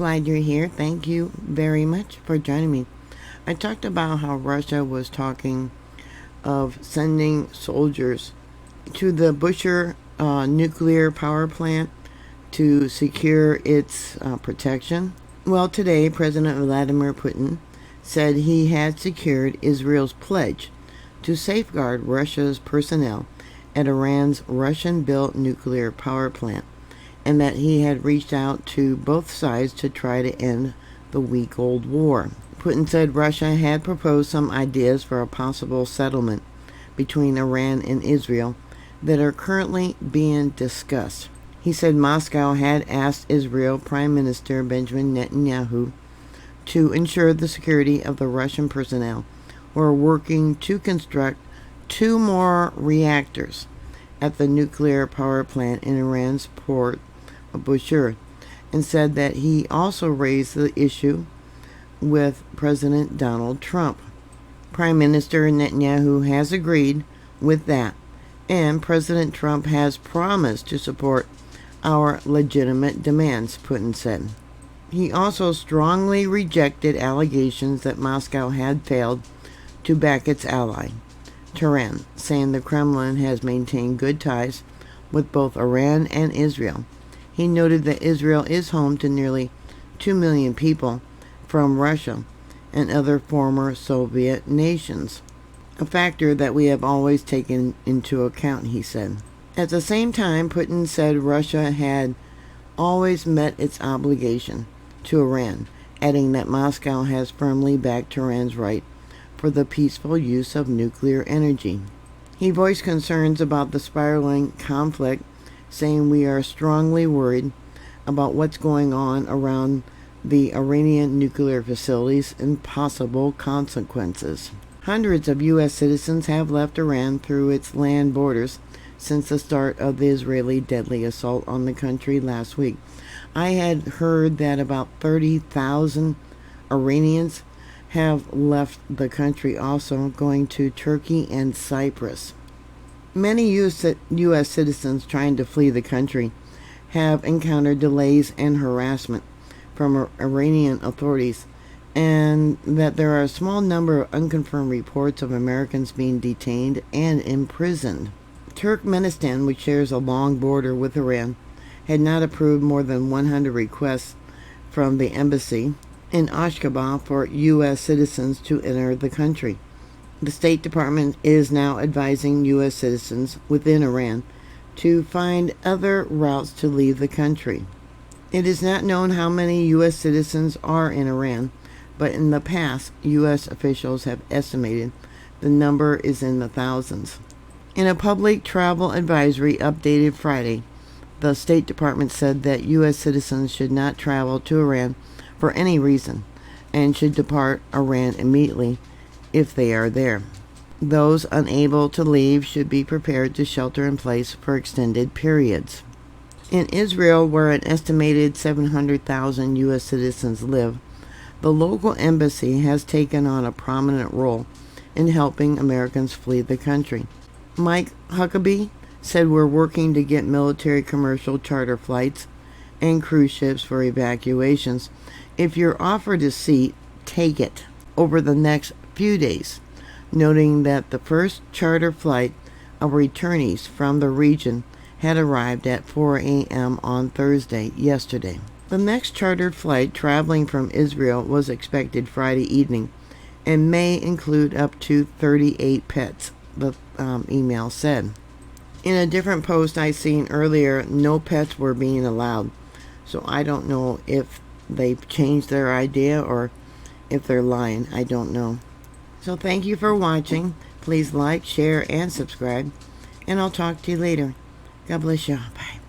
glad you're here. Thank you very much for joining me. I talked about how Russia was talking of sending soldiers to the Bushehr nuclear power plant to secure its protection. Well, today, President Vladimir Putin said he had secured Israel's pledge to safeguard Russia's personnel at Iran's Russian-built nuclear power plant, and that he had reached out to both sides to try to end the week-old war. Putin said Russia had proposed some ideas for a possible settlement between Iran and Israel that are currently being discussed. He said Moscow had asked Israel Prime Minister Benjamin Netanyahu to ensure the security of the Russian personnel who are working to construct 2 more reactors at the nuclear power plant in Iran's port of Bushehr, and said that he also raised the issue with President Donald Trump. Prime Minister Netanyahu has agreed with that, and President Trump has promised to support our legitimate demands, Putin said. He also strongly rejected allegations that Moscow had failed to back its ally, Tehran, saying the Kremlin has maintained good ties with both Iran and Israel. He noted that Israel is home to nearly 2 million people from Russia and other former Soviet nations, a factor that we have always taken into account, he said. At the same time, Putin said Russia had always met its obligation to Iran, adding that Moscow has firmly backed Tehran's right for the peaceful use of nuclear energy. He voiced concerns about the spiraling conflict, saying we are strongly worried about what's going on around the Iranian nuclear facilities and possible consequences. Hundreds of U.S. citizens have left Iran through its land borders since the start of the Israeli deadly assault on the country last week. I had heard that about 30,000 Iranians have left the country, also going to Turkey and Cyprus. Many U.S. citizens trying to flee the country have encountered delays and harassment from Iranian authorities, and that there are a small number of unconfirmed reports of Americans being detained and imprisoned. Turkmenistan, which shares a long border with Iran, had not approved more than 100 requests from the embassy in Ashgabat for U.S. citizens to enter the country. The State Department is now advising U.S. citizens within Iran to find other routes to leave the country. It is not known how many U.S. citizens are in Iran, but in the past, U.S. officials have estimated the number is in the thousands. In a public travel advisory updated Friday, the State Department said that U.S. citizens should not travel to Iran for any reason and should depart Iran immediately if they are there. Those unable to leave should be prepared to shelter in place for extended periods. In Israel, where an estimated 700,000 U.S. citizens live, the local embassy has taken on a prominent role in helping Americans flee the country. Mike Huckabee said we're working to get military commercial charter flights and cruise ships for evacuations. If you're offered a seat, take it over the next few days, noting that the first charter flight of returnees from the region had arrived at 4 a.m. on Thursday, yesterday. The next chartered flight traveling from Israel was expected Friday evening and may include up to 38 pets, the email said. In a different post I seen earlier, no pets were being allowed. So I don't know if they've changed their idea or if they're lying. I don't know. So thank you for watching. Please like, share, and subscribe. And I'll talk to you later. God bless you. Bye.